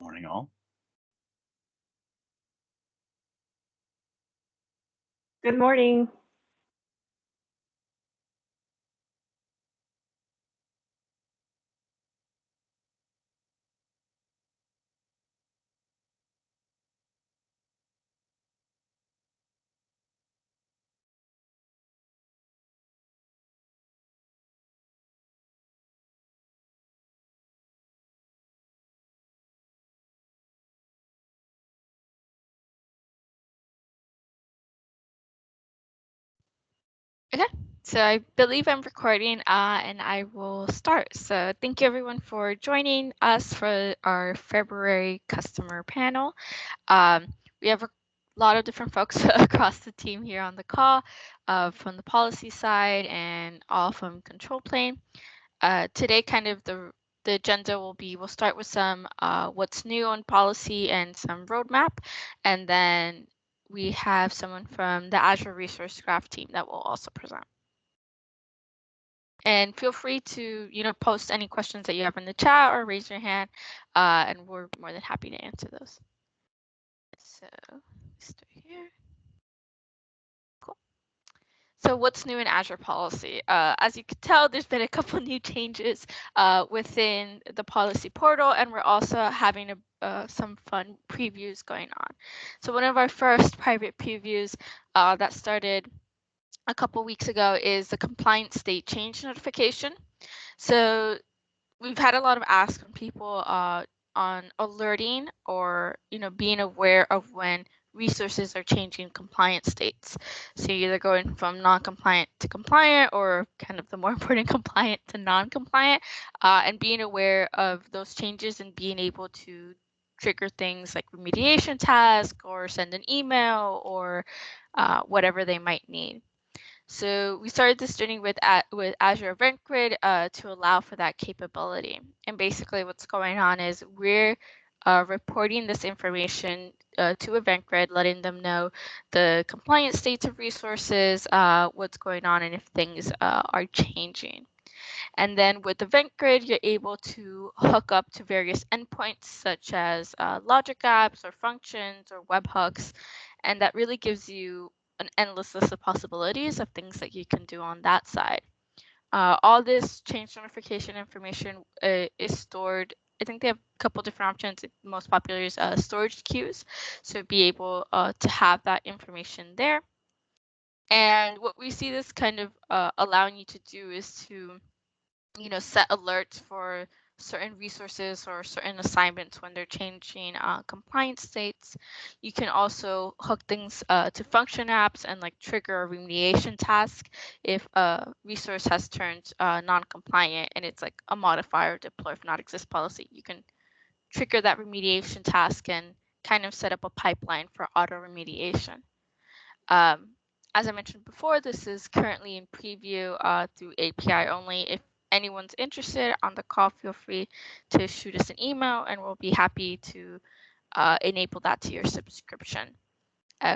Morning, all. Good morning. Okay, so I believe I'm recording and I will start. So thank you everyone for joining us for our February customer panel. We have a lot of different folks across the team here on the call from the policy side and all from control plane. Today kind of the agenda will be we'll start with some what's new on policy and some roadmap, and then we have someone from the Azure Resource Graph team that will also present. And feel free to, post any questions that you have in the chat or raise your hand, and we're more than happy to answer those. So, start here. Cool. So what's new in Azure Policy? As you can tell, there's been a couple new changes within the policy portal, and we're also having some fun previews going on. So one of our first private previews that started a couple weeks ago is the compliance state change notification. So we've had a lot of asks from people on alerting or being aware of when resources are changing compliance states. So you're either going from non-compliant to compliant or kind of the more important compliant to non-compliant, and being aware of those changes and being able to trigger things like remediation task or send an email or whatever they might need. So we started this journey with Azure Event Grid to allow for that capability. And basically what's going on is we're reporting this information to Event Grid, letting them know the compliance states of resources, what's going on, and if things are changing. And then with Event Grid, you're able to hook up to various endpoints such as logic apps or functions or webhooks. And that really gives you an endless list of possibilities of things that you can do on that side. All this change notification information is stored. I think they have a couple different options. The most popular is storage queues. So be able to have that information there. And what we see this kind of allowing you to do is to set alerts for certain resources or certain assignments when they're changing compliance states. You can also hook things to function apps and like trigger a remediation task if a resource has turned non-compliant and it's like a modifier deploy if not exist policy. You can trigger that remediation task and kind of set up a pipeline for auto remediation. As I mentioned before, this is currently in preview through API only. If anyone's interested on the call, feel free to shoot us an email and we'll be happy to enable that to your subscription.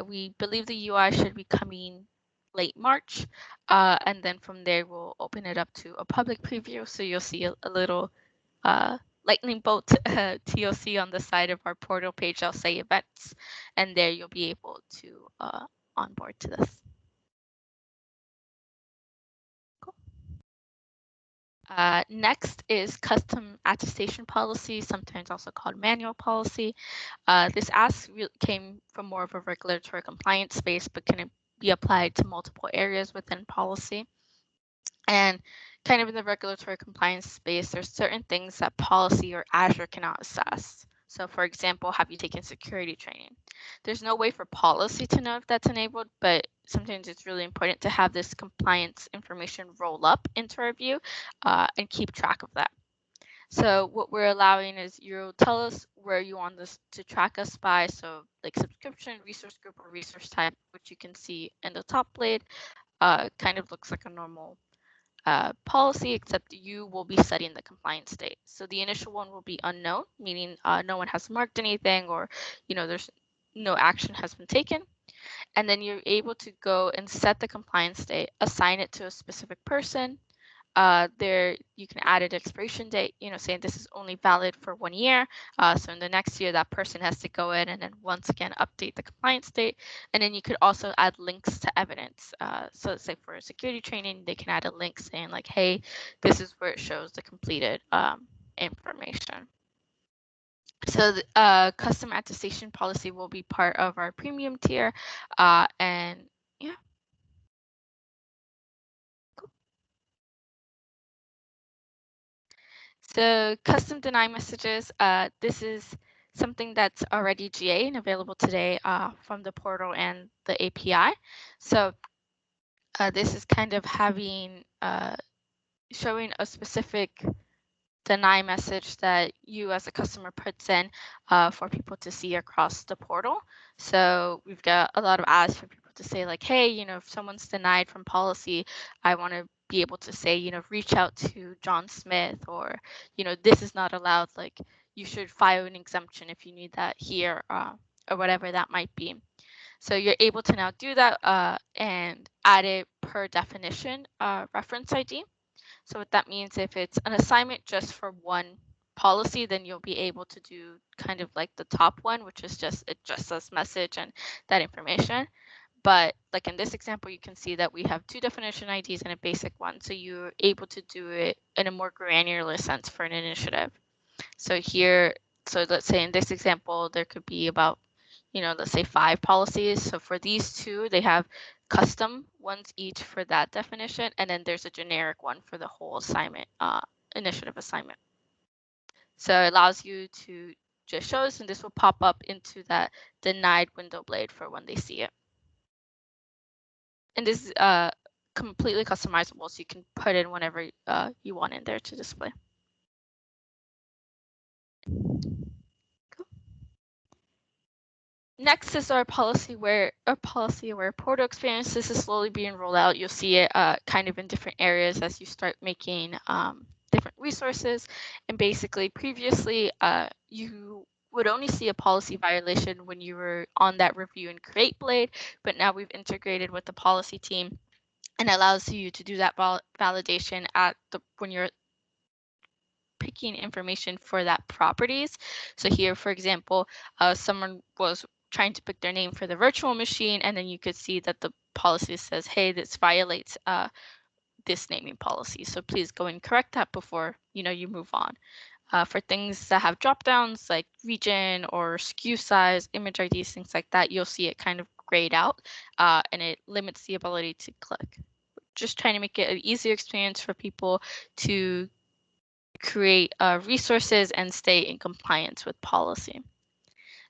We believe the UI should be coming late March, and then from there we'll open it up to a public preview. So you'll see a little lightning bolt TLC on the side of our portal page. I'll say events, and there you'll be able to onboard to this. Cool. Next is custom attestation policy, sometimes also called manual policy. This ask came from more of a regulatory compliance space, but can be applied to multiple areas within policy. And kind of in the regulatory compliance space, there's certain things that policy or Azure cannot assess. So for example, have you taken security training? There's no way for policy to know if that's enabled, but sometimes it's really important to have this compliance information roll up into our view and keep track of that. So what we're allowing is you'll tell us where you want this to track us by. So like subscription, resource group, or resource type, which you can see in the top blade, kind of looks like a normal policy, except you will be setting the compliance state. So the initial one will be unknown, meaning no one has marked anything or, there's no action has been taken. And then you're able to go and set the compliance state, assign it to a specific person, there you can add an expiration date, saying this is only valid for 1 year. So in the next year, that person has to go in and then once again update the compliance date. And then you could also add links to evidence. So let's say for security training, they can add a link saying like, hey, this is where it shows the completed information. So the custom attestation policy will be part of our premium tier. And yeah. So custom deny messages, this is something that's already GA and available today from the portal and the API. So this is kind of having, showing a specific deny message that you as a customer puts in for people to see across the portal. So we've got a lot of ads for people to say like, hey, if someone's denied from policy, I want to be able to say, reach out to John Smith, or, this is not allowed, like you should file an exemption if you need that here, or whatever that might be. So you're able to now do that and add it per definition reference ID. So what that means, if it's an assignment just for one policy, then you'll be able to do kind of like the top one, which is just says message and that information. But like in this example, you can see that we have 2 definition IDs and a basic one. So you're able to do it in a more granular sense for an initiative. So here, so let's say in this example, there could be about, let's say 5 policies. So for these 2, they have custom ones each for that definition, and then there's a generic one for the whole assignment, initiative assignment. So it allows you to just show this, and this will pop up into that denied window blade for when they see it. And this is completely customizable, so you can put in whenever you want in there to display. Next is our policy aware portal experience. This is slowly being rolled out. You'll see it kind of in different areas as you start making different resources. And basically, previously, you would only see a policy violation when you were on that review and create blade, but now we've integrated with the policy team and allows you to do that validation when you're picking information for that properties. So here, for example, someone was trying to pick their name for the virtual machine, and then you could see that the policy says, hey, this violates this naming policy. So please go and correct that before you move on. For things that have drop downs like region or SKU size, image IDs, things like that, you'll see it kind of grayed out and it limits the ability to click. Just trying to make it an easier experience for people to create resources and stay in compliance with policy.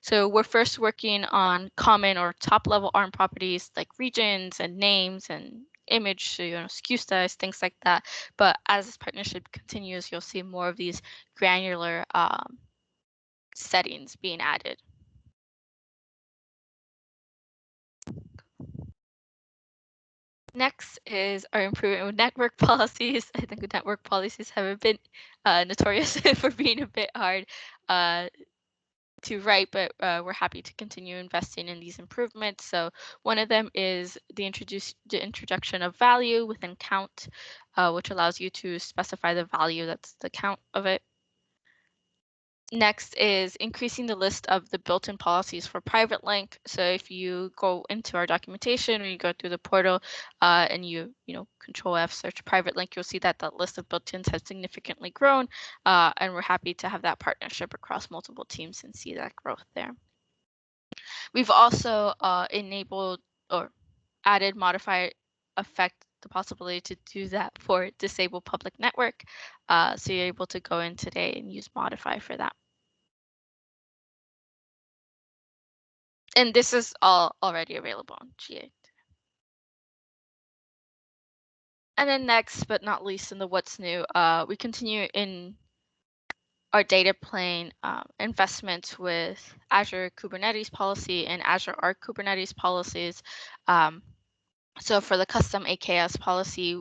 So we're first working on common or top level ARM properties like regions and names and image, so, SKU size, things like that. But as this partnership continues, you'll see more of these granular settings being added. Next is our improvement with network policies. I think the network policies have been notorious for being a bit hard to write, but we're happy to continue investing in these improvements. So one of them is the introduction of value within count, which allows you to specify the value that's the count of it. Next is increasing the list of the built-in policies for private link. So if you go into our documentation or you go through the portal and you Control F search private link, you'll see that the list of built-ins has significantly grown, and we're happy to have that partnership across multiple teams and see that growth there. We've also enabled or added modify affect the possibility to do that for disable public network. So you're able to go in today and use modify for that. And this is all already available on GA. And then next but not least in the what's new, we continue in our data plane investments with Azure Kubernetes policy and Azure Arc Kubernetes policies. So for the custom AKS policy,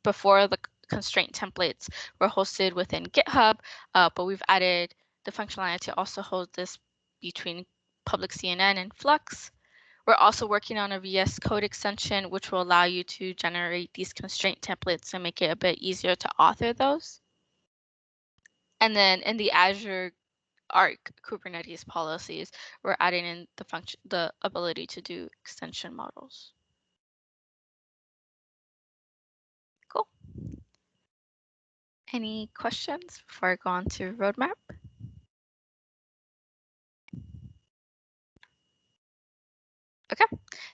before the constraint templates were hosted within GitHub, but we've added the functionality to also hold this between public CNN and Flux. We're also working on a VS Code extension, which will allow you to generate these constraint templates and make it a bit easier to author those. And then in the Azure Arc Kubernetes policies, we're adding in the ability to do extension models. Cool. Any questions before I go on to roadmap? Okay,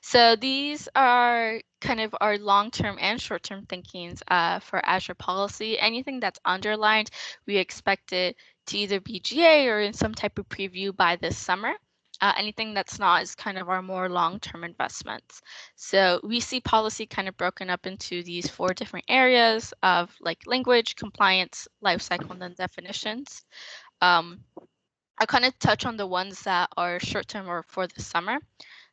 so these are kind of our long-term and short-term thinkings for Azure Policy. Anything that's underlined, we expect it to either be GA or in some type of preview by this summer. Anything that's not is kind of our more long-term investments. So we see policy kind of broken up into these 4 different areas of like language, compliance, lifecycle, and then definitions. I'll kind of touch on the ones that are short-term or for the summer.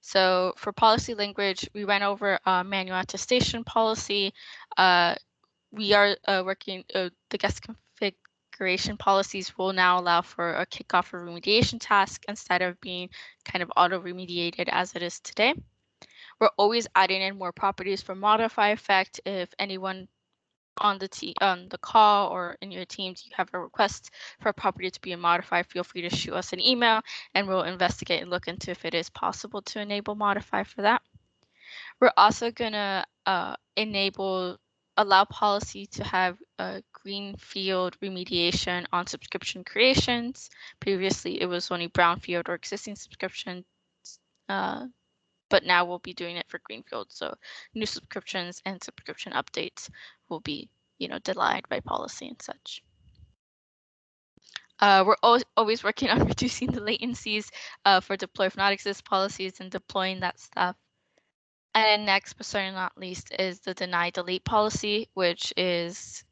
So for policy language, we went over manual attestation policy. We are working, the guest configuration policies will now allow for a kickoff or remediation task instead of being kind of auto-remediated as it is today. We're always adding in more properties for modify effect. If anyone on the call or in your teams you have a request for a property to be modified, feel free to shoot us an email and we'll investigate and look into if it is possible to enable modify for that. We're also gonna allow policy to have a greenfield remediation on subscription creations. Previously, it was only brownfield or existing subscriptions, but now we'll be doing it for greenfield. So new subscriptions and subscription updates will be, denied by policy and such. We're always working on reducing the latencies for deploy if not exist policies and deploying that stuff. And next, but certainly not least, is the deny delete policy, which is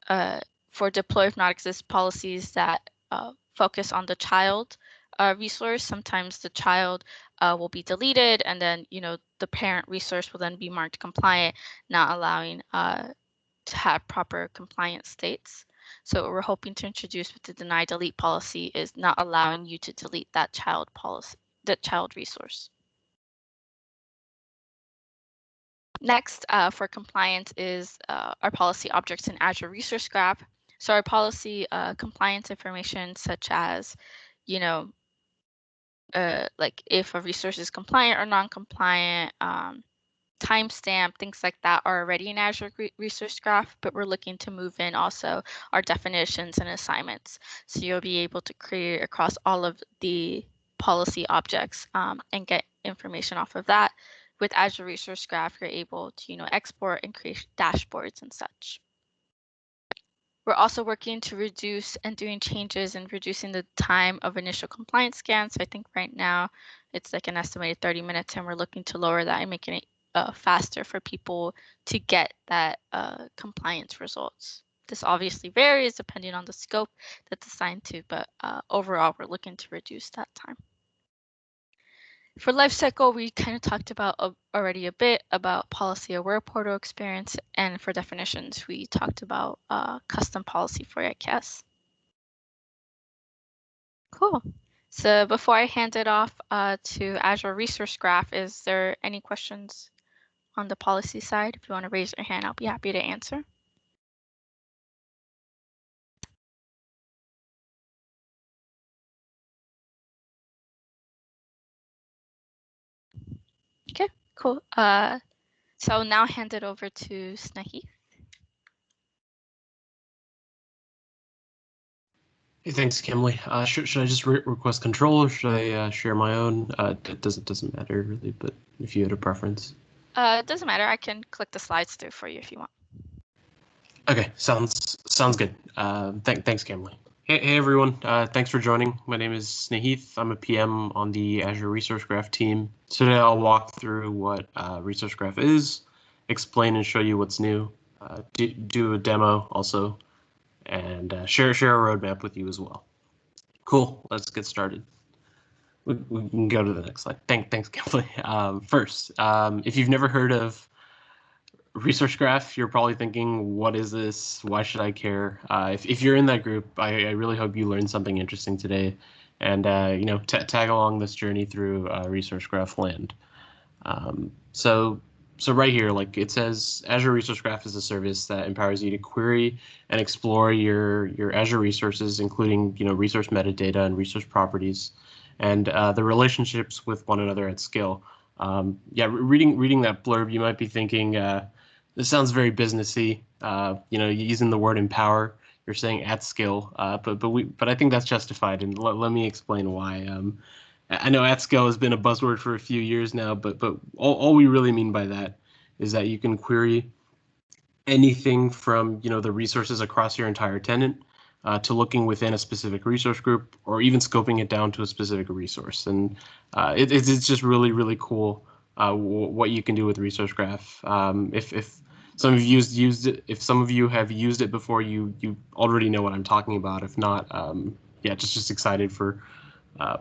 for deploy if not exist policies that focus on the child resource. Sometimes the child will be deleted and then, the parent resource will then be marked compliant, not allowing to have proper compliance states. So what we're hoping to introduce with the deny delete policy is not allowing you to delete that child resource. Next, for compliance is our policy objects in Azure Resource Graph. So our policy compliance information such as, like if a resource is compliant or non-compliant, timestamp, things like that are already in Azure Resource Graph, but we're looking to move in also our definitions and assignments. So you'll be able to create across all of the policy objects and get information off of that. With Azure Resource Graph, you're able to, export and create dashboards and such. We're also working to reduce and doing changes and reducing the time of initial compliance scans. So I think right now it's like an estimated 30 minutes and we're looking to lower that and making it faster for people to get that compliance results. This obviously varies depending on the scope that's assigned to, but overall we're looking to reduce that time. For lifecycle, we kind of talked about already a bit about policy aware portal experience, and for definitions, we talked about custom policy for ICAS. Cool. So before I hand it off to Azure Resource Graph, is there any questions on the policy side? If you want to raise your hand, I'll be happy to answer. Okay, cool. So I'll now hand it over to Snahi. Hey, thanks, Kimberly. Should I just request control or should I share my own? It doesn't matter really, but if you had a preference. It doesn't matter. I can click the slides through for you if you want. Okay, sounds good. Thanks, Kimberly. Hey everyone, thanks for joining. My name is Snehith. I'm a PM on the Azure Resource Graph team. Today I'll walk through what Resource Graph is, explain and show you what's new, do a demo also, and share a roadmap with you as well. Cool, let's get started. We can go to the next slide. Thanks, Kimberly. First, if you've never heard of Resource Graph, you're probably thinking, what is this? Why should I care? If you're in that group, I really hope you learned something interesting today and tag along this journey through Resource Graph land. So right here, like it says, Azure Resource Graph is a service that empowers you to query and explore your Azure resources, including resource metadata and resource properties, and the relationships with one another at scale. Yeah, reading that blurb, you might be thinking, this sounds very businessy. Using the word empower, you're saying at scale, but I think that's justified, and let me explain why. I know at scale has been a buzzword for a few years now, but all we really mean by that is that you can query anything from the resources across your entire tenant to looking within a specific resource group, or even scoping it down to a specific resource. And it's just really cool what you can do with Resource Graph. If some of you used it, if some of you have used it before, you already know what I'm talking about. If not, yeah, just excited for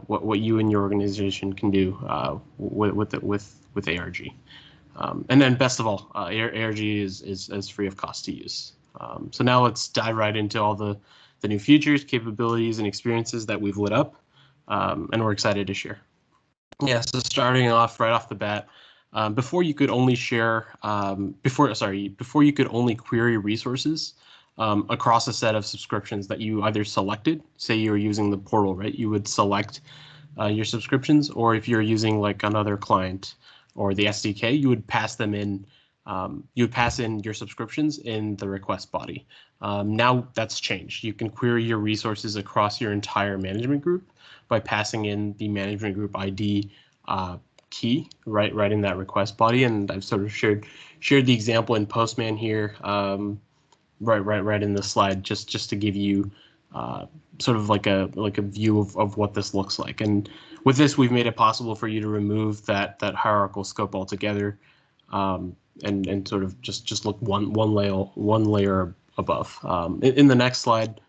what you and your organization can do with ARG. And then best of all, ARG is free of cost to use. So now let's dive right into all the new features, capabilities, and experiences that we've lit up, and we're excited to share. Yeah, so starting off right off the bat, before you could only share, before you could only query resources across a set of subscriptions that you either selected. Say you're using the portal, right? You would select your subscriptions, or if you're using like another client or the SDK, you would pass them in. You would pass in your subscriptions in the request body. Now that's changed. You can query your resources across your entire management group by passing in the management group ID key right in that request body. And I've sort of shared the example in Postman here, right in the slide, just to give you sort of like a view of what this looks like. And with this, we've made it possible for you to remove that hierarchical scope altogether, and sort of just look one layer above. In the next slide,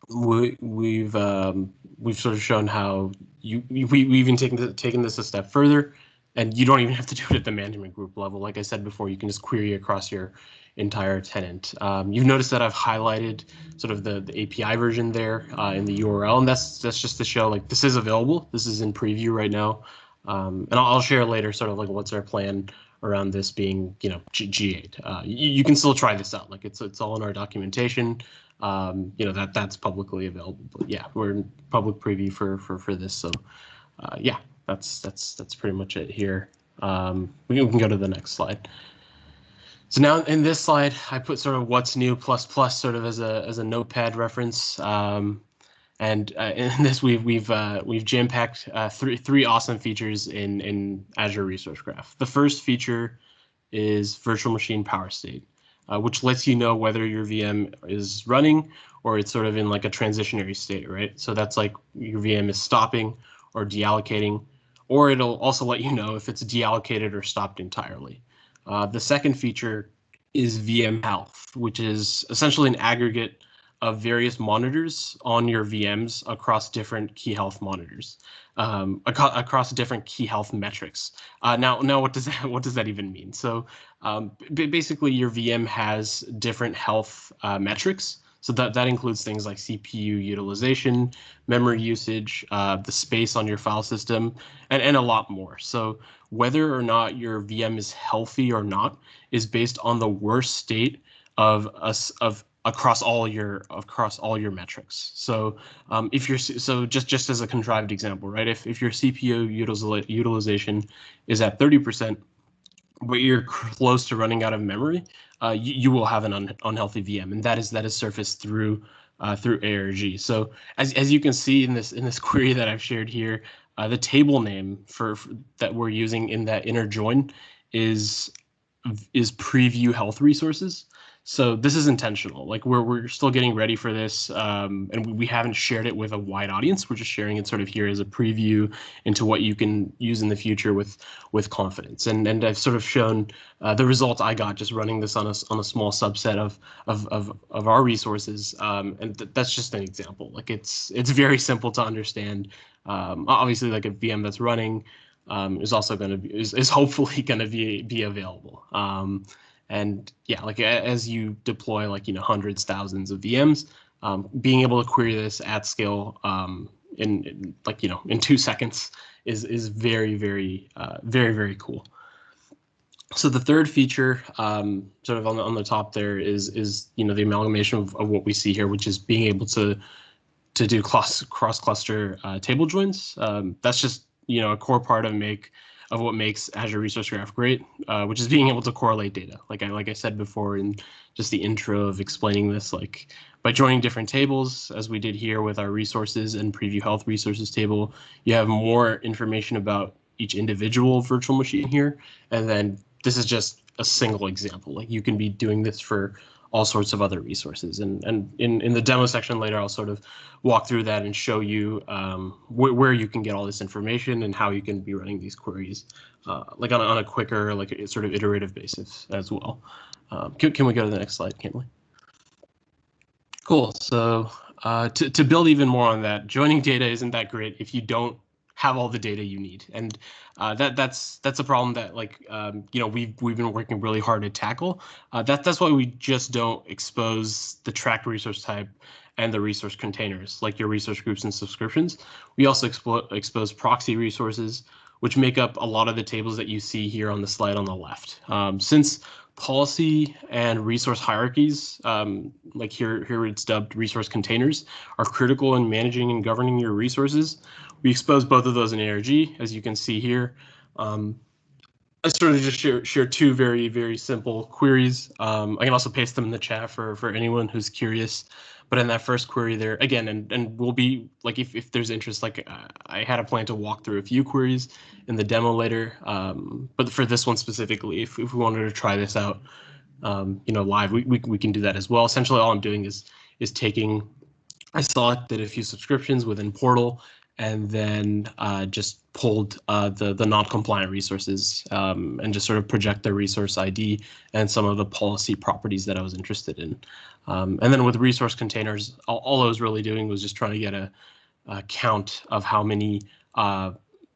we've sort of shown how we've even taken this a step further, and you don't even have to do it at the management group level. Like I said before, you can just query across your entire tenant. You've noticed that I've highlighted sort of the API version there in the URL, and that's just to show like this is available. This is in preview right now, and I'll share later sort of like what's our plan around this being G8. You can still try this out. Like it's all in our documentation. That's publicly available. But yeah, we're in public preview for this. So yeah, that's pretty much it here. We can go to the next slide. So now in this slide, I put sort of what's new plus sort of as a notepad reference. And in this, we've jam-packed three awesome features in Azure Resource Graph. The first feature is virtual machine power state, which lets you know whether your VM is running or it's sort of in like a transitionary state, right? So that's like your VM is stopping or deallocating, or it'll also let you know if it's deallocated or stopped entirely. The second feature is VM health, which is essentially an aggregate of various monitors on your VMs across different key health monitors, across different key health metrics. Now what does that even mean? So basically, your VM has different health metrics. So that includes things like CPU utilization, memory usage, the space on your file system, and a lot more. So whether or not your VM is healthy or not is based on the worst state of across all your metrics. So if you're just as a contrived example, right? If your CPU utilization is at 30%, but you're close to running out of memory, you will have an unhealthy VM, and that is surfaced through ARG. So as you can see in this query that I've shared here, the table name for that we're using in that inner join is preview health resources. So this is intentional. Like we're still getting ready for this, and we haven't shared it with a wide audience. We're just sharing it sort of here as a preview into what you can use in the future with confidence. And I've sort of shown the results I got just running this on a small subset of our resources, and that's just an example. Like it's very simple to understand. Obviously, like a VM that's running is also going to is hopefully going to be available. And yeah, like as you deploy like hundreds, thousands of VMs, being able to query this at scale in like, in 2 seconds is very, very, very cool. So the third feature, sort of on the top there, is the amalgamation of what we see here, which is being able to do cross-cluster table joins. That's just a core part of what makes Azure Resource Graph great, which is being able to correlate data. Like I said before in just the intro of explaining this, like by joining different tables, as we did here with our resources and preview health resources table, you have more information about each individual virtual machine here, and then this is just a single example. Like you can be doing this for all sorts of other resources. And in the demo section later, I'll sort of walk through that and show you where you can get all this information and how you can be running these queries like on a quicker, like a sort of iterative basis as well. Can we go to the next slide, Kimberly? Cool. So to build even more on that, joining data isn't that great if you don't have all the data you need, and that's a problem that we've been working really hard to tackle. That's why we just don't expose the tracked resource type and the resource containers like your resource groups and subscriptions. We also expose proxy resources, which make up a lot of the tables that you see here on the slide on the left. Since policy and resource hierarchies, like here it's dubbed resource containers, are critical in managing and governing your resources, we expose both of those in ARG, as you can see here. I sort of just share two very simple queries. I can also paste them in the chat for anyone who's curious. But in that first query there, again, and we'll be like, if there's interest, like I had a plan to walk through a few queries in the demo later. But for this one specifically, if we wanted to try this out, live, we can do that as well. Essentially, all I'm doing is I selected a few subscriptions within Portal, and then just pulled the non-compliant resources and just sort of project the resource ID and some of the policy properties that I was interested in. And then with resource containers, all I was really doing was just trying to get a count of how many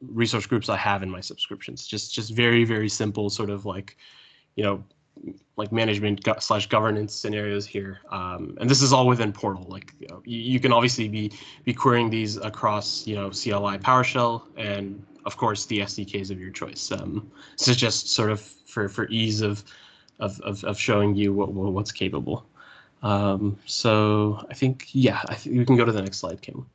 resource groups I have in my subscriptions. Just very simple, sort of like, like management / governance scenarios here. And this is all within Portal. Like you can obviously be querying these across CLI PowerShell and of course the SDKs of your choice. This is just sort of for ease of showing you what's capable. So I think we can go to the next slide, Kim.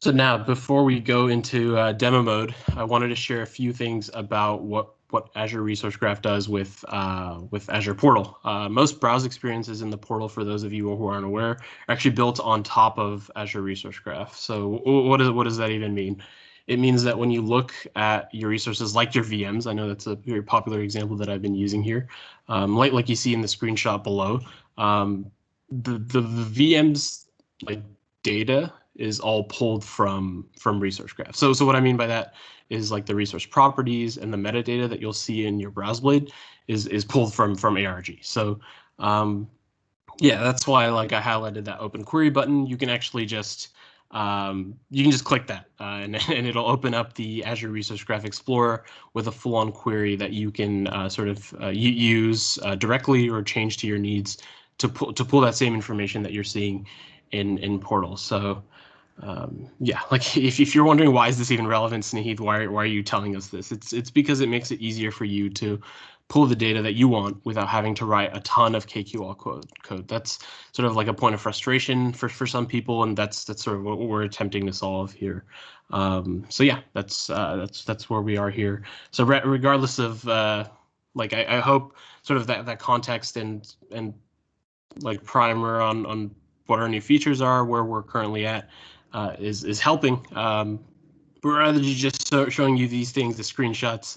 So now, before we go into demo mode, I wanted to share a few things about what Azure Resource Graph does with Azure Portal. Most browse experiences in the portal, for those of you who aren't aware, are actually built on top of Azure Resource Graph. So what does that even mean? It means that when you look at your resources, like your VMs, I know that's a very popular example that I've been using here, like you see in the screenshot below, the VMs like data is all pulled from Resource Graph. So what I mean by that is like the resource properties and the metadata that you'll see in your browse blade is pulled from ARG. So yeah, that's why like I highlighted that open query button. You can actually just click that and it'll open up the Azure Resource Graph Explorer with a full-on query that you can sort of use directly or change to your needs to pull that same information that you're seeing in Portal. So yeah, like if you're wondering why is this even relevant, Sneheath, why are you telling us this? It's because it makes it easier for you to pull the data that you want without having to write a ton of KQL code. That's sort of like a point of frustration for some people, and that's sort of what we're attempting to solve here. So yeah, that's where we are here. So regardless of like I hope sort of that context and like primer on what our new features are, where we're currently at, is helping. But rather than just showing you these things, the screenshots,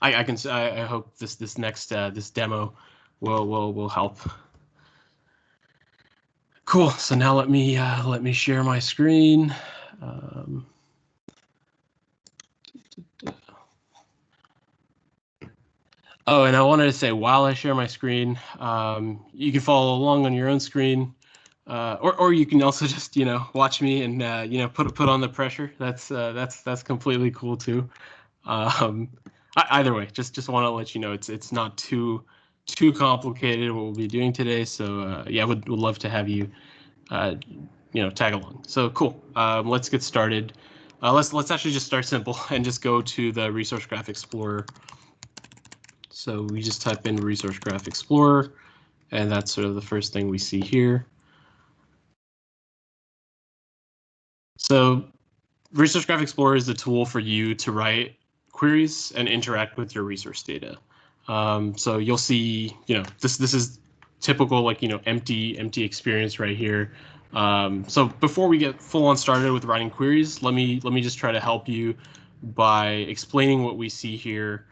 I hope this next this demo will help. Cool. So now let me share my screen. Oh, and I wanted to say, while I share my screen, you can follow along on your own screen, or you can also just watch me and put on the pressure. That's completely cool too. Either way, just want to let you know it's not too too complicated what we'll be doing today. So yeah, would love to have you, tag along. So cool. Let's get started. Let's actually just start simple and just go to the Resource Graph Explorer. So we just type in Resource Graph Explorer, and that's sort of the first thing we see here. So Resource Graph Explorer is the tool for you to write queries and interact with your resource data. So you'll see, this is typical, like, empty experience right here. So before we get full on started with writing queries, let me just try to help you by explaining what we see here.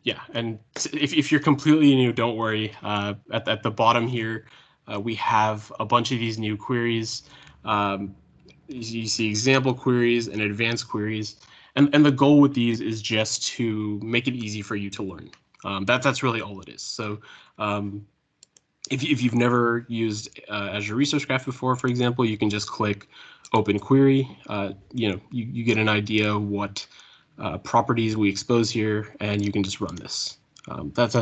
Yeah, and if you're completely new, don't worry. At the bottom here, we have a bunch of these new queries. You see example queries and advanced queries. And the goal with these is just to make it easy for you to learn. That's really all it is. So if you've never used Azure Resource Graph before, for example, you can just click Open Query. You get an idea what properties we expose here, and you can just run this. That's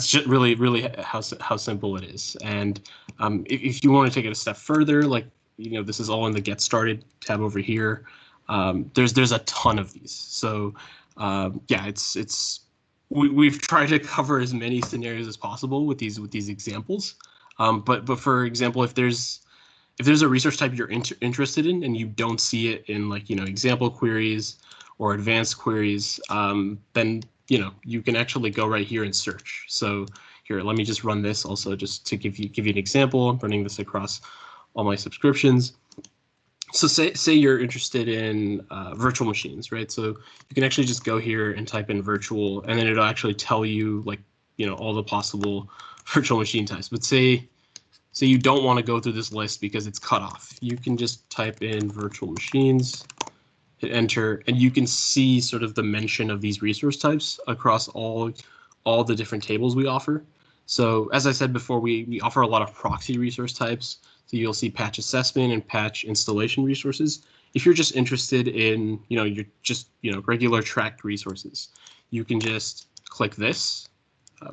just really how simple it is. And if you want to take it a step further, like, this is all in the Get Started tab over here. There's a ton of these. So yeah, we've tried to cover as many scenarios as possible with these examples. But for example, if there's a resource type you're interested in and you don't see it in, like, example queries or advanced queries, then you can actually go right here and search. So here, let me just run this also just to give you an example. I'm running this across all my subscriptions. So say you're interested in virtual machines, right? So you can actually just go here and type in virtual, and then it'll actually tell you, like, all the possible virtual machine types. But say you don't want to go through this list because it's cut off. You can just type in virtual machines, hit enter, and you can see sort of the mention of these resource types across all the different tables we offer. So as I said before, we offer a lot of proxy resource types. So you'll see patch assessment and patch installation resources. If you're just interested in, regular tracked resources, you can just click this.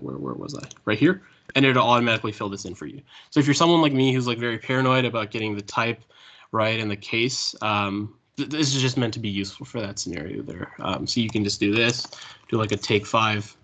Where was I? Right here. And it'll automatically fill this in for you. So if you're someone like me who's, like, very paranoid about getting the type right and the case, this is just meant to be useful for that scenario there. So you can just do this, do like a take 5,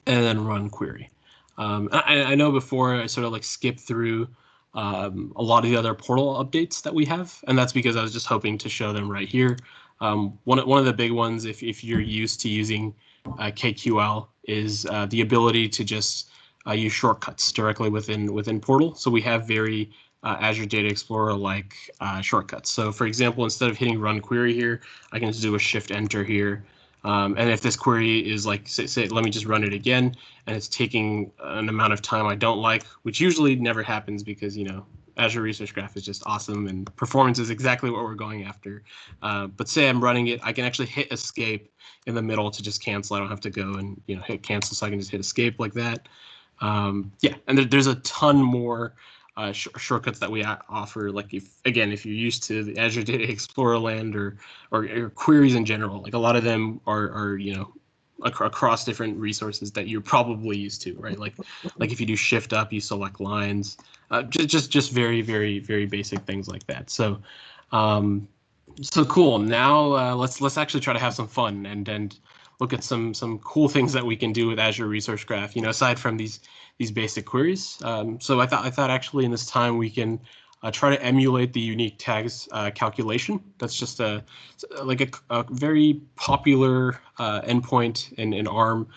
and then run query. I know before I sort of like skipped through a lot of the other portal updates that we have, and that's because I was just hoping to show them right here. One of the big ones, if you're used to using KQL, is the ability to just use shortcuts directly within Portal. So we have very Azure Data Explorer like shortcuts. So for example, instead of hitting run query here, I can just do a shift enter here. And if this query is like, say, let me just run it again, and it's taking an amount of time I don't like, which usually never happens because, Azure Resource Graph is just awesome and performance is exactly what we're going after. But say I'm running it, I can actually hit escape in the middle to just cancel. I don't have to go and, hit cancel, so I can just hit escape like that. Yeah, and there's a ton more shortcuts that we offer. Like if you're used to the Azure Data Explorer land or queries in general, like a lot of them are across different resources that you're probably used to, right? Like if you do shift up, you select lines, just very, very, very basic things like that. So so cool. Now let's actually try to have some fun and look at some cool things that we can do with Azure Resource Graph, aside from these basic queries. So I thought actually in this time we can try to emulate the unique tags calculation. That's just a very popular endpoint in ARM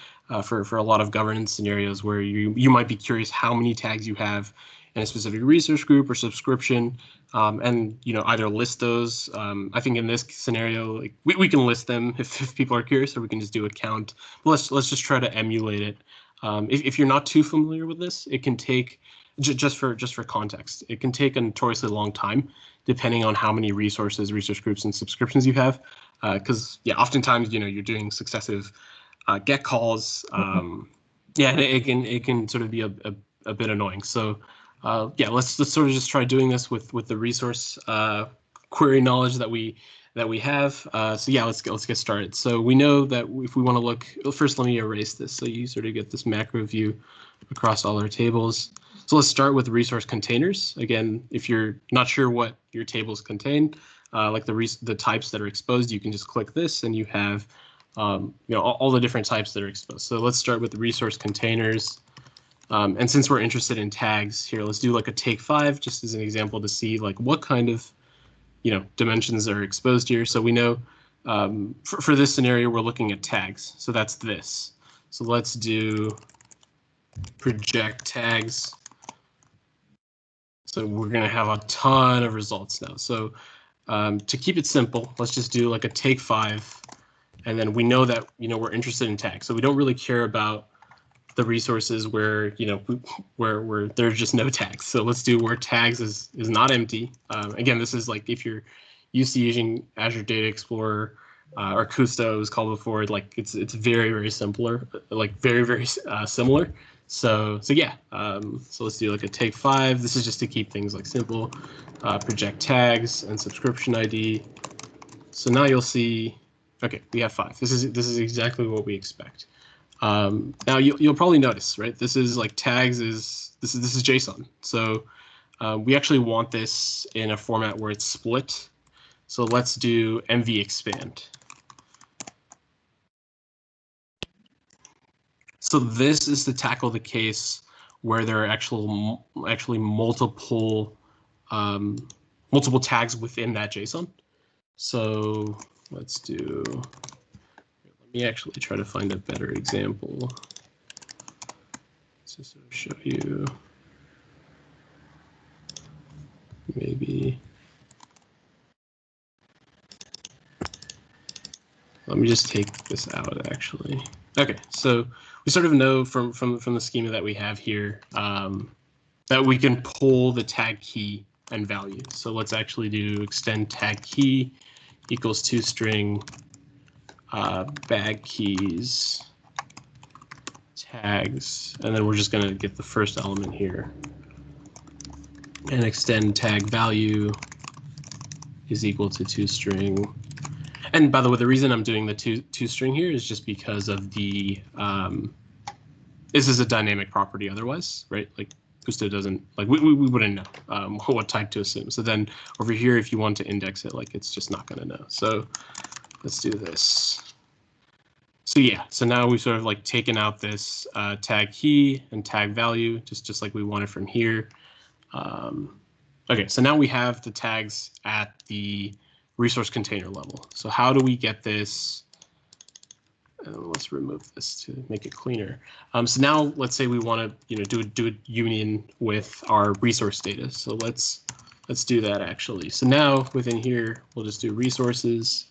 for a lot of governance scenarios where you might be curious how many tags you have in a specific resource group or subscription, and either list those. I think in this scenario, like we can list them if people are curious, or we can just do a count. But let's just try to emulate it. If you're not too familiar with this, it can take, just for context, it can take a notoriously long time, depending on how many resources, resource groups, and subscriptions you have. Because oftentimes you're doing successive get calls. Yeah, and it can sort of be a bit annoying. So yeah, let's sort of just try doing this with the resource query knowledge that we that we have. So yeah, let's get started. So we know that if we want to look, well, first let me erase this so you sort of get this macro view across all our tables. So let's start with resource containers. Again, if you're not sure what your tables contain, like the types that are exposed, you can just click this and you have all the different types that are exposed. So let's start with the resource containers. And since we're interested in tags here, let's do like a take 5 just as an example to see like what kind of dimensions are exposed here. So we know for this scenario, we're looking at tags. So that's this. So let's do project tags. So we're going to have a ton of results now. So to keep it simple, let's just do like a take 5. And then we know that, we're interested in tags. So we don't really care about the resources where, where there's just no tags. So let's do where tags is not empty. Again, this is like if you're used to using Azure Data Explorer or Kusto, was called before, like it's very, very simpler, like very, very similar. So yeah, so let's do like a take 5. This is just to keep things like simple. Project tags and subscription ID. So now you'll see, okay, we have 5. This is exactly what we expect. Now you'll probably notice, right? This is like tags this is JSON. So we actually want this in a format where it's split. So let's do MV expand. So this is to tackle the case where there are actually multiple tags within that JSON. So let's do. Let me actually try to find a better example to sort of show you. Maybe. Let me just take this out, actually. Okay, so we sort of know from the schema that we have here that we can pull the tag key and value. So let's actually do extend tag key equals toString bag keys tags, and then we're just going to get the first element here and extend tag value is equal to toString. And by the way, the reason I'm doing the toString here is just because of the this is a dynamic property otherwise, right? Like Kusto doesn't, like we wouldn't know what type to assume. So then over here, if you want to index it, like it's just not going to know. So let's do this. So yeah, so now we've sort of like taken out this tag key and tag value, just like we wanted from here. Okay, so now we have the tags at the resource container level. So how do we get this? Let's remove this to make it cleaner. So now let's say we want to do a union with our resource data. So let's do that actually. So now within here we'll just do resources.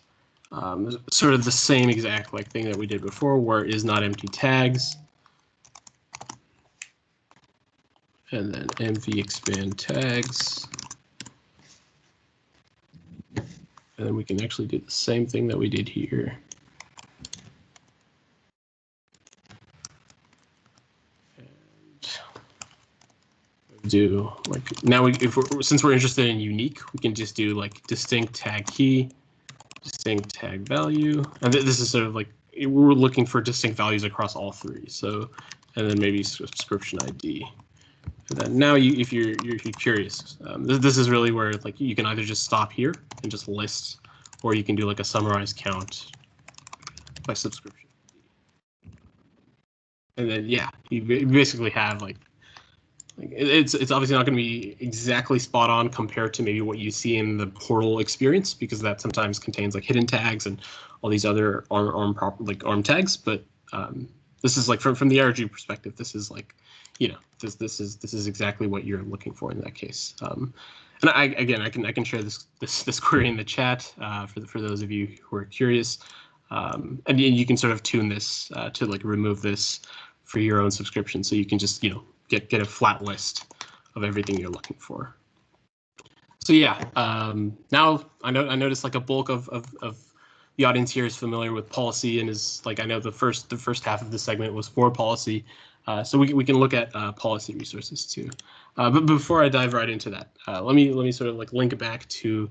Sort of the same exact like thing that we did before, where is not empty tags. And then MV expand tags. And then we can actually do the same thing that we did here. And do like now since we're interested in unique, we can just do like distinct tag key, distinct tag value, and this is sort of like we're looking for distinct values across all 3. So, and then maybe subscription ID. And then now, if you're curious, this is really where like you can either just stop here and just list, or you can do like a summarized count by subscription. And then yeah, you basically have like it's obviously not going to be exactly spot on compared to maybe what you see in the portal experience, because that sometimes contains like hidden tags and all these other ARM tags. But this is like from the RG perspective, this is like, this is exactly what you're looking for in that case. And I can share this query in the chat for those of you who are curious, and you can sort of tune this to like remove this for your own subscription, so you can just get a flat list of everything you're looking for. So yeah, now I noticed like a bulk of the audience here is familiar with policy and is like, I know the first half of the segment was for policy. So we can look at policy resources too. But before I dive right into that, let me sort of like link back to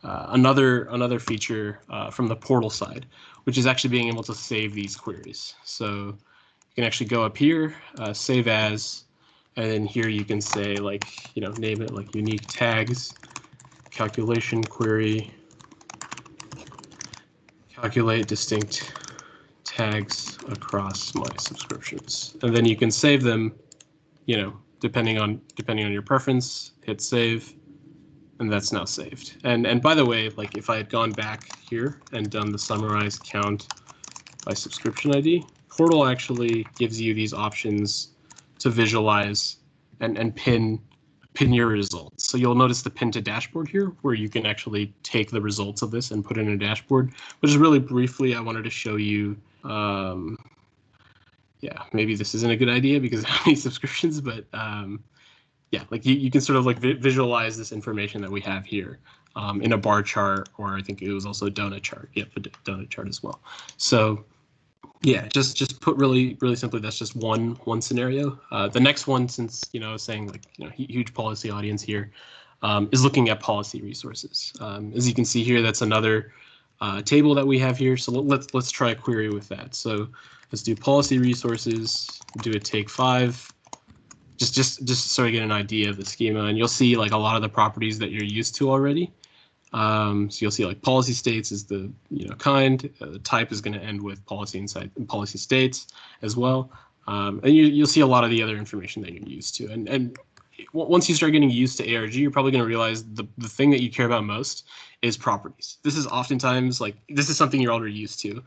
another feature from the portal side, which is actually being able to save these queries. So you can actually go up here, save as, and then here you can say, like, name it like unique tags, calculation query, calculate distinct tags across my subscriptions, and then you can save them, depending on your preference. Hit save, and that's now saved. And by the way, like, if I had gone back here and done the summarize count by subscription ID, Portal actually gives you these options to visualize and pin your results. So you'll notice the pin to dashboard here, where you can actually take the results of this and put it in a dashboard. But just really briefly, I wanted to show you. Yeah, maybe this isn't a good idea because of how many subscriptions, but yeah, like you can sort of like visualize this information that we have here in a bar chart, or I think it was also a donut chart. Yep, a donut chart as well. So yeah, just put really simply, that's just one scenario. The next one, since I was saying, like, huge policy audience here, is looking at policy resources. As you can see here, that's another table that we have here. So let's try a query with that. So let's do policy resources, do a take 5. Just so I get an idea of the schema, and you'll see like a lot of the properties that you're used to already. So you'll see like policy states is the kind. The type is going to end with policy inside and policy states as well. And you'll see a lot of the other information that you're used to. And once you start getting used to ARG, you're probably going to realize the thing that you care about most is properties. This is oftentimes like, this is something you're already used to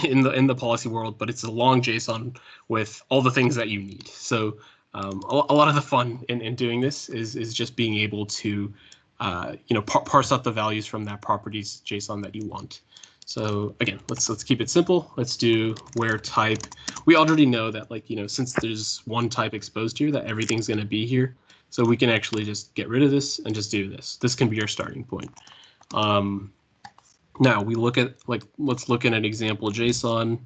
in the policy world, but it's a long JSON with all the things that you need. So a lot of the fun in doing this is just being able to parse out the values from that properties JSON that you want. So again, let's keep it simple. Let's do where type. We already know that, like, since there's one type exposed here, that everything's going to be here. So we can actually just get rid of this and just do this. This can be our starting point. Now we look at, like, let's look at an example JSON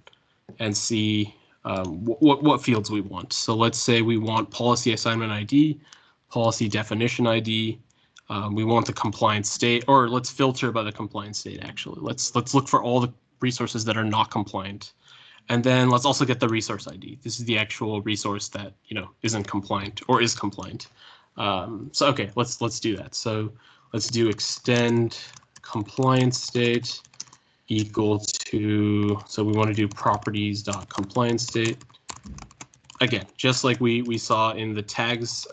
and see what fields we want. So let's say we want policy assignment ID, policy definition ID. We want the compliance state, or let's filter by the compliance state. Actually, let's look for all the resources that are not compliant, and then let's also get the resource ID. This is the actual resource that isn't compliant or is compliant. So okay, let's do that. So let's do extend compliance state equal to, so we want to do properties.compliance state. Again, just like we saw in the tags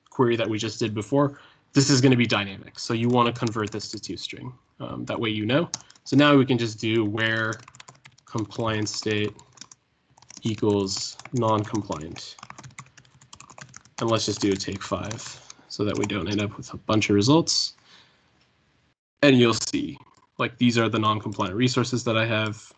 query that we just did before, this is going to be dynamic. So you want to convert this to toString. That way So now we can just do where compliance state equals non-compliant. And let's just do a take 5 so that we don't end up with a bunch of results. And you'll see, like, these are the non-compliant resources that I have.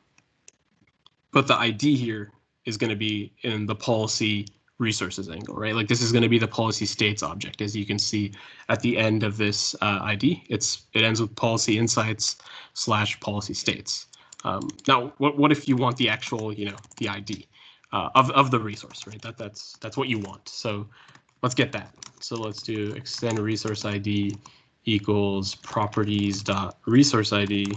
But the ID here is going to be in the policy resources angle, right? Like, this is going to be the policy states object. As you can see at the end of this ID, it ends with policy insights / policy states. Now, what if you want the actual, the ID of the resource, right? That's what you want. So let's get that. So let's do extend resource ID equals properties.resource ID.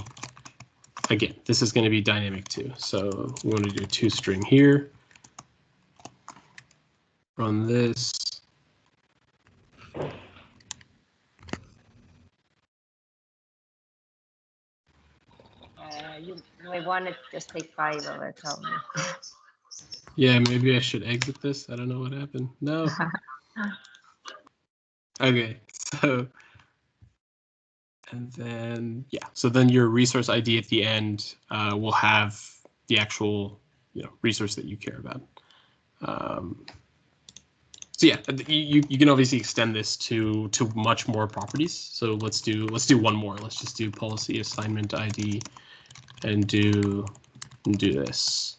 Again, this is going to be dynamic too. So we want to do toString here. Run this. You may want to just take 5 of it. Tell me. Yeah, maybe I should exit this. I don't know what happened. No. Okay, so, and then, yeah, so then your resource ID at the end will have the actual, resource that you care about. So yeah, you can obviously extend this to much more properties. So let's do one more. Let's just do policy assignment ID and do this.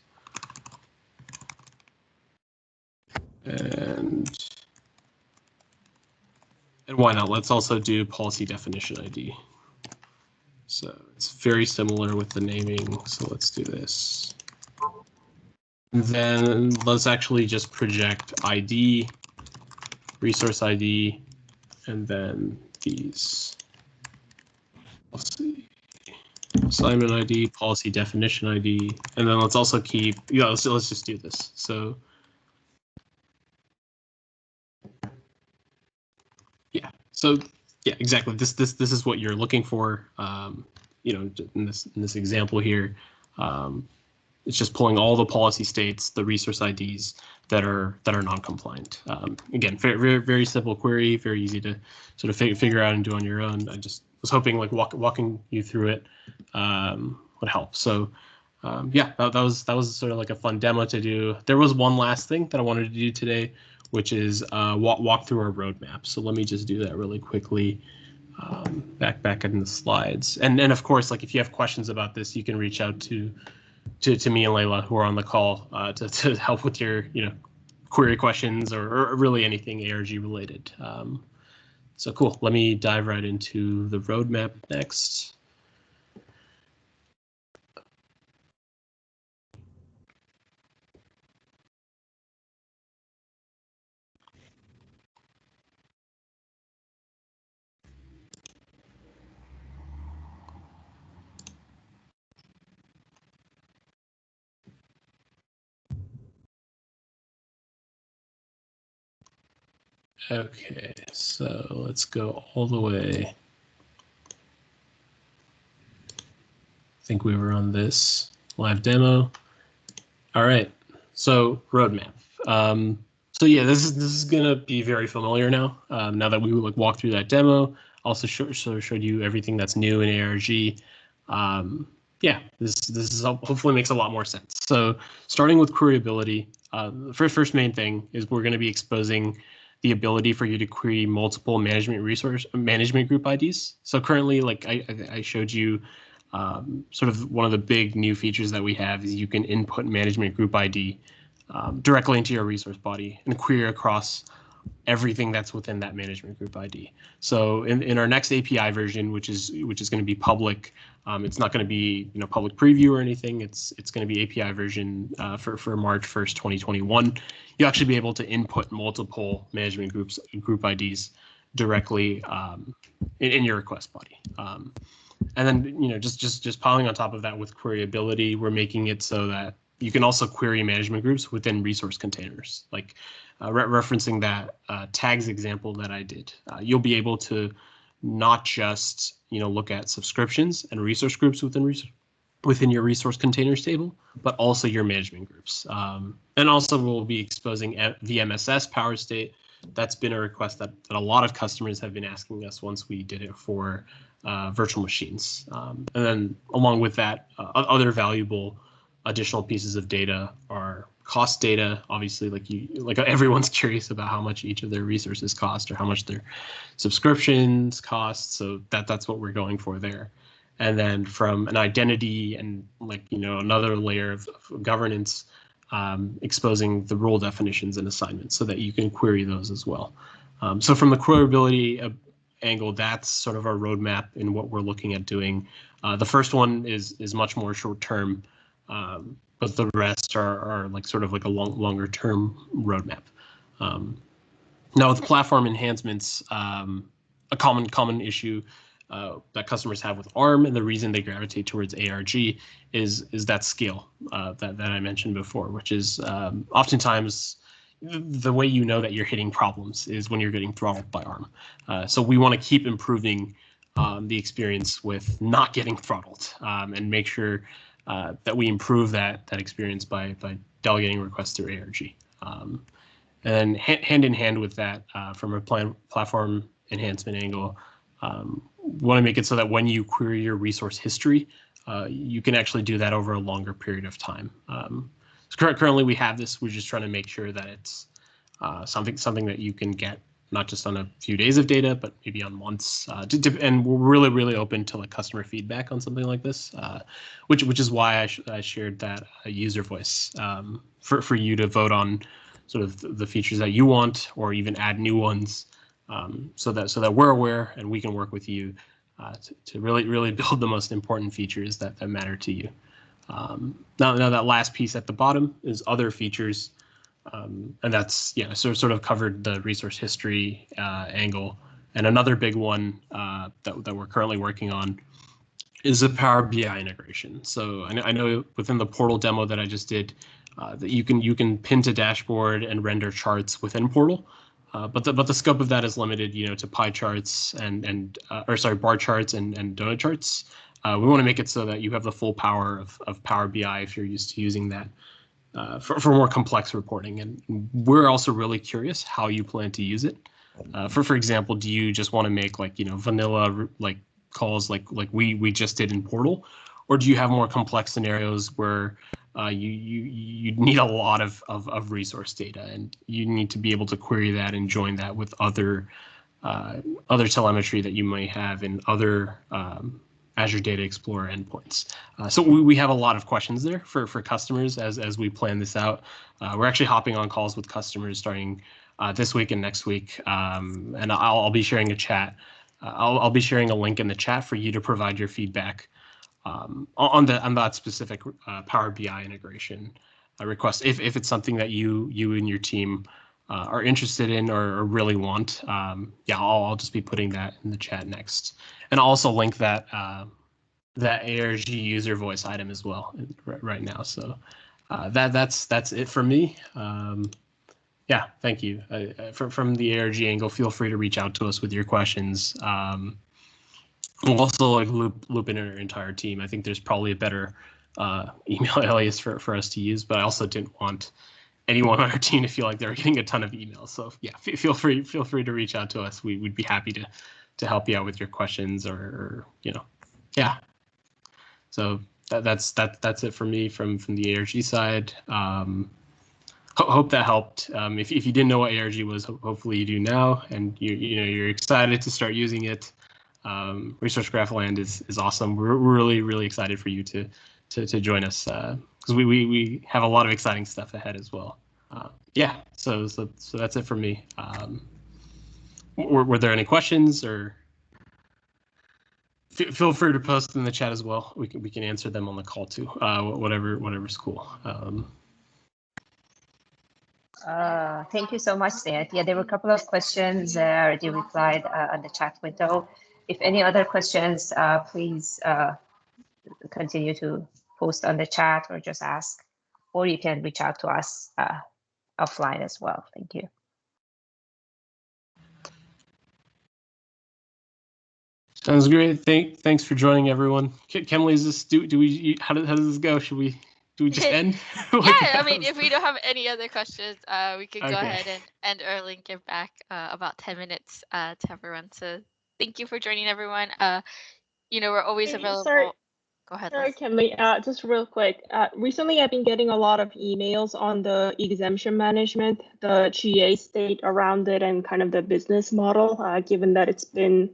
And why not? Let's also do policy definition ID. So it's very similar with the naming. So let's do this. And then let's actually just project ID, resource ID, and then these. Policy assignment ID, policy definition ID, and then let's also keep, let's just do this. So yeah, exactly. This is what you're looking for. In this example here, it's just pulling all the policy states, the resource IDs that are non-compliant. Again, very simple query, very easy to sort of figure out and do on your own. I just was hoping like walking you through it would help. So yeah, that was sort of like a fun demo to do. There was one last thing that I wanted to do today, which is walk through our roadmap. So let me just do that really quickly. Back in the slides, and of course, like if you have questions about this, you can reach out to me and Layla, who are on the call, to help with your query questions or really anything ARG related. So cool. Let me dive right into the roadmap next. Okay, so let's go all the way. I think we were on this live demo. All right, so roadmap. So yeah, this is gonna be very familiar now. Now that we like walk through that demo, also showed you everything that's new in ARG. Yeah, this is hopefully makes a lot more sense. So starting with queryability, the first main thing is we're going to be exposing the ability for you to query multiple management group IDs. So currently, like I showed you, sort of one of the big new features that we have is you can input management group ID directly into your resource body and query across everything that's within that management group ID. So in our next API version, which is going to be public, it's not going to be public preview or anything. It's going to be API version for March 1st, 2021. You'll actually be able to input multiple management group IDs directly in your request body. And then just piling on top of that with queryability, we're making it so that you can also query management groups within resource containers. Like referencing that tags example that I did, you'll be able to not just look at subscriptions and resource groups within your resource containers table, but also your management groups. And also we'll be exposing VMSS power state. That's been a request that a lot of customers have been asking us once we did it for virtual machines. And then along with that, other valuable additional pieces of data are cost data. Obviously, like everyone's curious about how much each of their resources cost or how much their subscriptions cost. So that's what we're going for there. And then from an identity and another layer of governance, exposing the role definitions and assignments so that you can query those as well. So from the queryability angle, that's sort of our roadmap in what we're looking at doing. The first one is much more short term, but the rest are like sort of like a longer term roadmap. Now with platform enhancements, a common issue that customers have with ARM, and the reason they gravitate towards ARG is that scale that I mentioned before, which is oftentimes the way that you're hitting problems is when you're getting throttled by ARM. So we want to keep improving the experience with not getting throttled and make sure that we improve that experience by delegating requests through ARG. And then hand in hand with that, from a platform enhancement angle, want to make it so that when you query your resource history, you can actually do that over a longer period of time. So currently we have this. We're just trying to make sure that it's something that you can get not just on a few days of data, but maybe on months. And we're really open to like customer feedback on something like this, which is why I shared that user voice for you to vote on sort of the features that you want, or even add new ones, so that we're aware and we can work with you to really build the most important features that matter to you. Now that last piece at the bottom is other features, and that's sort of covered the resource history angle. And another big one that we're currently working on is a Power BI integration. So I know within the portal demo that I just did, that you can pin to dashboard and render charts within portal. But the scope of that is limited, to pie charts and bar charts and donut charts. We want to make it so that you have the full power of Power BI if you're used to using that for more complex reporting. And we're also really curious how you plan to use it. For example, do you just want to make vanilla calls like we just did in Portal, or do you have more complex scenarios where you need a lot of resource data and you need to be able to query that and join that with other telemetry that you might have in other Azure Data Explorer endpoints. So we have a lot of questions there for customers as we plan this out. We're actually hopping on calls with customers starting this week and next week, and I'll be sharing a chat. I'll be sharing a link in the chat for you to provide your feedback on that specific Power BI integration request. If it's something that you and your team are interested in or really want, yeah, I'll just be putting that in the chat next, and I'll also link that ARG user voice item as well right now. So that's it for me. Yeah, thank you. From the ARG angle, feel free to reach out to us with your questions. We'll also loop in our entire team. I think there's probably a better email alias for us to use, but I also didn't want anyone on our team to feel like they're getting a ton of emails. So yeah, feel free to reach out to us. We'd be happy to help you out with your questions or yeah. So that's it for me from the ARG side. Hope that helped. If you didn't know what ARG was, hopefully you do now, and you're excited to start using it. Resource Graph Land is awesome. We're really excited for you to join us because we have a lot of exciting stuff ahead as well. Yeah, so that's it for me. Were there any questions, or feel free to post in the chat as well. We can answer them on the call too. Whatever's cool. Thank you so much, Stan. Yeah, there were a couple of questions I already replied on the chat window. If any other questions, please continue to post on the chat or just ask, or you can reach out to us offline as well. Thank you. Sounds great. Thanks for joining, everyone. Kemley, is this how does this go? Do we just end? Yeah, I mean, if we don't have any other questions, we could go ahead and end early and give back about 10 minutes to everyone. So thank you for joining, everyone. We're always available. Sorry. Go ahead. Sorry, Kimberly. Just real quick. Recently, I've been getting a lot of emails on the exemption management, the GA state around it, and kind of the business model. Given that it's been,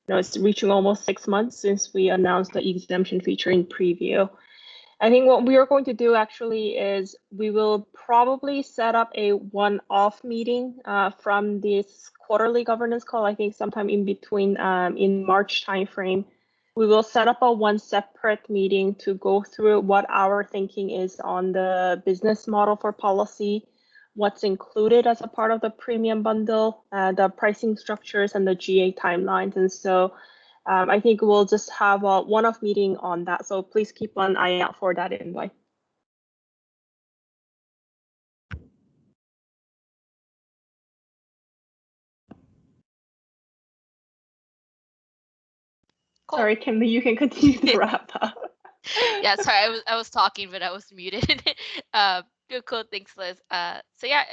it's reaching almost 6 months since we announced the exemption feature in preview. I think what we are going to do actually is we will probably set up a one-off meeting from this quarterly governance call. I think sometime in between in March timeframe. We will set up a one separate meeting to go through what our thinking is on the business model for policy, what's included as a part of the premium bundle, the pricing structures, and the GA timelines. And so I think we'll just have a one-off meeting on that. So please keep an eye out for that invite. Cool. Sorry, Kimberly, you can continue the wrap up. Yeah, sorry, I was talking, but I was muted. Cool, thanks, Liz. So yeah,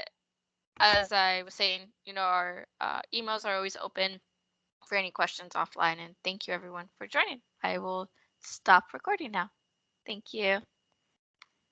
as I was saying, our emails are always open for any questions offline. And thank you, everyone, for joining. I will stop recording now. Thank you.